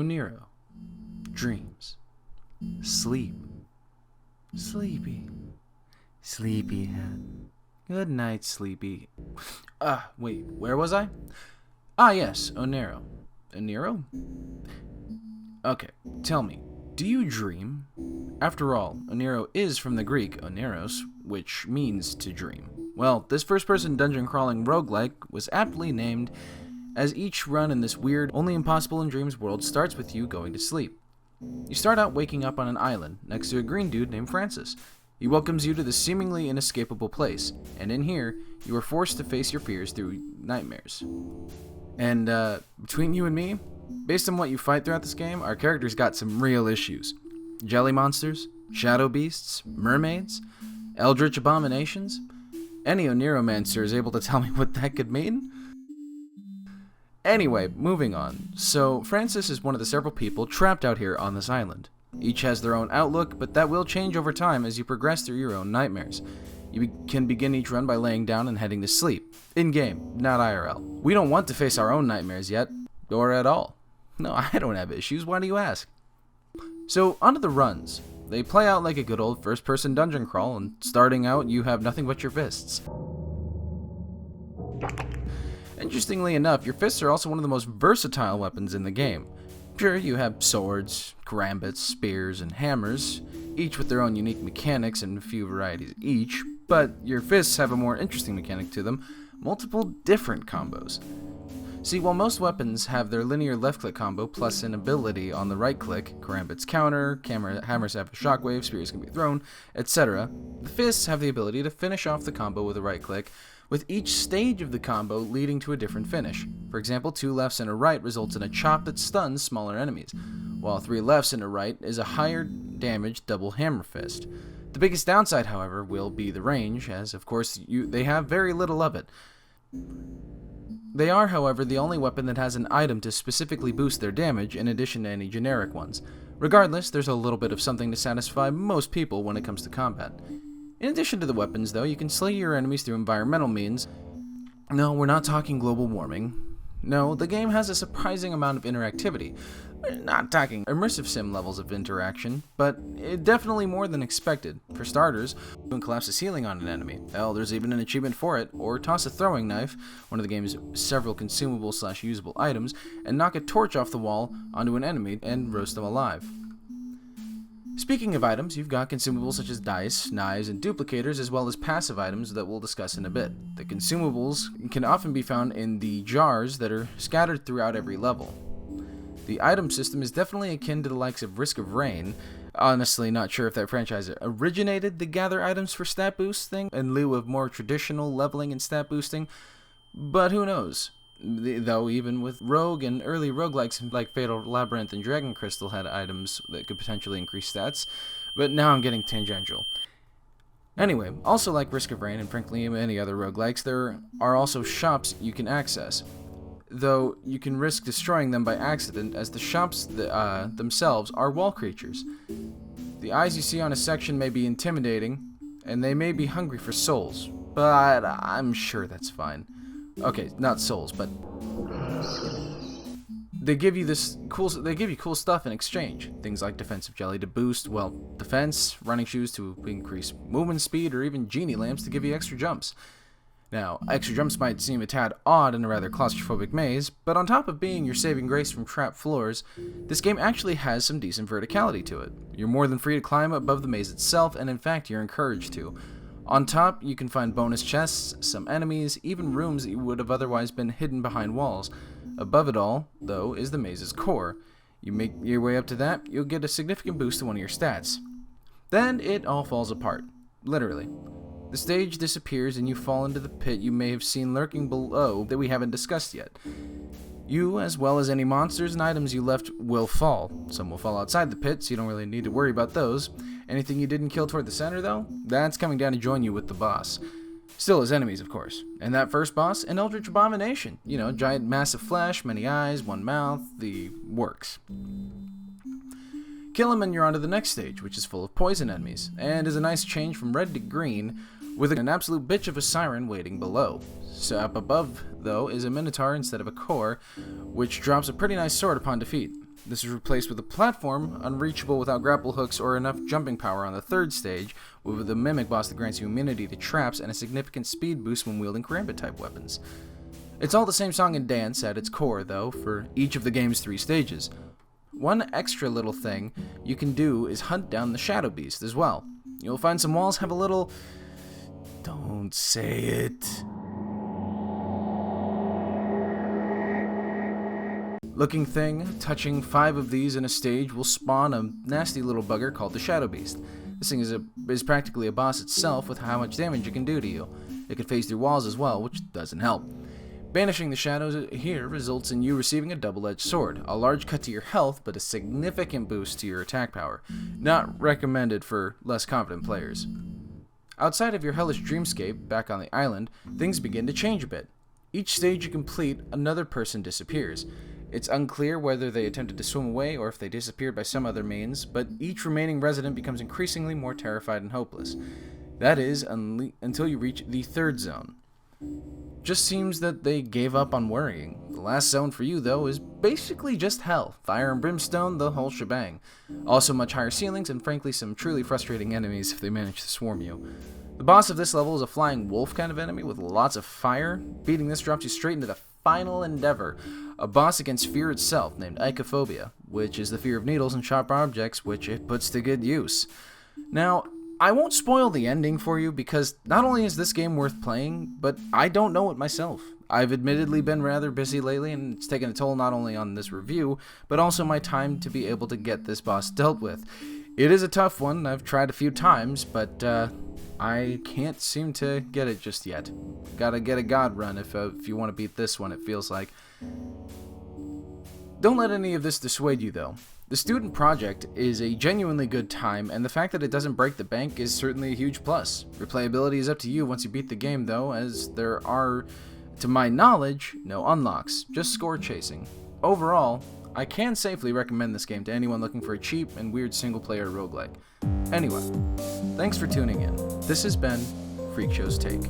Oneiro. Dreams. Sleep. Sleepy. Sleepyhead. Good night, Sleepy. Wait, where was I? Yes, Oneiro. Oneiro? Okay, tell me, do you dream? After all, Oneiro is from the Greek oneiros, which means to dream. Well, this first-person dungeon-crawling roguelike was aptly named, as each run in this weird, only impossible in dreams world starts with you going to sleep. You start out waking up on an island next to a green dude named Francis. He welcomes you to this seemingly inescapable place, and in here, you are forced to face your fears through nightmares. And, between you and me, based on what you fight throughout this game, our character's got some real issues. Jelly monsters, shadow beasts, mermaids, eldritch abominations. Any Oneiromancer is able to tell me what that could mean? Anyway, moving on. So, Francis is one of the several people trapped out here on this island. Each has their own outlook, but that will change over time as you progress through your own nightmares. You can begin each run by laying down and heading to sleep. In-game, not IRL. We don't want to face our own nightmares yet, or at all. No, I don't have issues, why do you ask? So, onto the runs. They play out like a good old first-person dungeon crawl, and starting out, you have nothing but your fists. Interestingly enough, your fists are also one of the most versatile weapons in the game. Sure, you have swords, karambits, spears, and hammers, each with their own unique mechanics and a few varieties each, but your fists have a more interesting mechanic to them, multiple different combos. See, while most weapons have their linear left-click combo plus an ability on the right-click, karambits counter, hammers have a shockwave, spears can be thrown, etc., the fists have the ability to finish off the combo with a right-click, with each stage of the combo leading to a different finish. For example, 2 lefts and a right results in a chop that stuns smaller enemies, while 3 lefts and a right is a higher damage double hammer fist. The biggest downside, however, will be the range, as of course they have very little of it. They are, however, the only weapon that has an item to specifically boost their damage in addition to any generic ones. Regardless, there's a little bit of something to satisfy most people when it comes to combat. In addition to the weapons, though, you can slay your enemies through environmental means. No, we're not talking global warming. No, the game has a surprising amount of interactivity. We're not talking immersive sim levels of interaction, but definitely more than expected. For starters, you can collapse a ceiling on an enemy. Hell, there's even an achievement for it, or toss a throwing knife, one of the game's several consumable/usable items, and knock a torch off the wall onto an enemy and roast them alive. Speaking of items, you've got consumables such as dice, knives, and duplicators, as well as passive items that we'll discuss in a bit. The consumables can often be found in the jars that are scattered throughout every level. The item system is definitely akin to the likes of Risk of Rain. Honestly, not sure if that franchise originated the gather items for stat boost thing in lieu of more traditional leveling and stat boosting, but who knows? Though even with Rogue and early roguelikes like Fatal Labyrinth and Dragon Crystal had items that could potentially increase stats, but now I'm getting tangential. Anyway, also like Risk of Rain and frankly many other roguelikes, there are also shops you can access, though you can risk destroying them by accident as the shops themselves are wall creatures. The eyes you see on a section may be intimidating, and they may be hungry for souls, but I'm sure that's fine. Okay, not souls, but they give you cool stuff in exchange. Things like defensive jelly to boost, well, defense, running shoes to increase movement speed, or even genie lamps to give you extra jumps. Now, extra jumps might seem a tad odd in a rather claustrophobic maze, but on top of being your saving grace from trapped floors, this game actually has some decent verticality to it. You're more than free to climb above the maze itself, and in fact, you're encouraged to. On top, you can find bonus chests, some enemies, even rooms that you would have otherwise been hidden behind walls. Above it all, though, is the maze's core. You make your way up to that, you'll get a significant boost to one of your stats. Then it all falls apart. Literally. The stage disappears and you fall into the pit you may have seen lurking below that we haven't discussed yet. You, as well as any monsters and items you left, will fall. Some will fall outside the pit, so you don't really need to worry about those. Anything you didn't kill toward the center, though, that's coming down to join you with the boss. Still as enemies, of course. And that first boss, an eldritch abomination. You know, giant mass of flesh, many eyes, one mouth, the works. Kill him and you're on to the next stage, which is full of poison enemies, and is a nice change from red to green, with an absolute bitch of a siren waiting below. So up above, though, is a minotaur instead of a core, which drops a pretty nice sword upon defeat. This is replaced with a platform, unreachable without grapple hooks or enough jumping power on the third stage, with a mimic boss that grants you immunity to traps and a significant speed boost when wielding karambit-type weapons. It's all the same song and dance at its core, though, for each of the game's 3 stages. One extra little thing you can do is hunt down the Shadow Beast as well. You'll find some walls have a little... Don't say it. Looking thing, touching 5 of these in a stage will spawn a nasty little bugger called the Shadow Beast. This thing is practically a boss itself with how much damage it can do to you. It can phase through walls as well, which doesn't help. Banishing the shadows here results in you receiving a double-edged sword, a large cut to your health, but a significant boost to your attack power. Not recommended for less confident players. Outside of your hellish dreamscape, back on the island, things begin to change a bit. Each stage you complete, another person disappears. It's unclear whether they attempted to swim away or if they disappeared by some other means, but each remaining resident becomes increasingly more terrified and hopeless. That is, until you reach the 3rd zone. Just seems that they gave up on worrying. The last zone for you, though, is basically just hell. Fire and brimstone, the whole shebang. Also much higher ceilings, and frankly some truly frustrating enemies if they manage to swarm you. The boss of this level is a flying wolf kind of enemy with lots of fire. Beating this drops you straight into the final endeavor, a boss against fear itself named Icophobia, which is the fear of needles and sharp objects, which it puts to good use. Now, I won't spoil the ending for you because not only is this game worth playing, but I don't know it myself. I've admittedly been rather busy lately, and it's taken a toll not only on this review, but also my time to be able to get this boss dealt with. It is a tough one. I've tried a few times, but I can't seem to get it just yet. Gotta get a god run if you want to beat this one, it feels like. Don't let any of this dissuade you, though. The student project is a genuinely good time, and the fact that it doesn't break the bank is certainly a huge plus. Replayability is up to you once you beat the game, though, as there are, to my knowledge, no unlocks, just score chasing. Overall, I can safely recommend this game to anyone looking for a cheap and weird single-player roguelike. Anyway, thanks for tuning in. This has been Phrieksho's Take.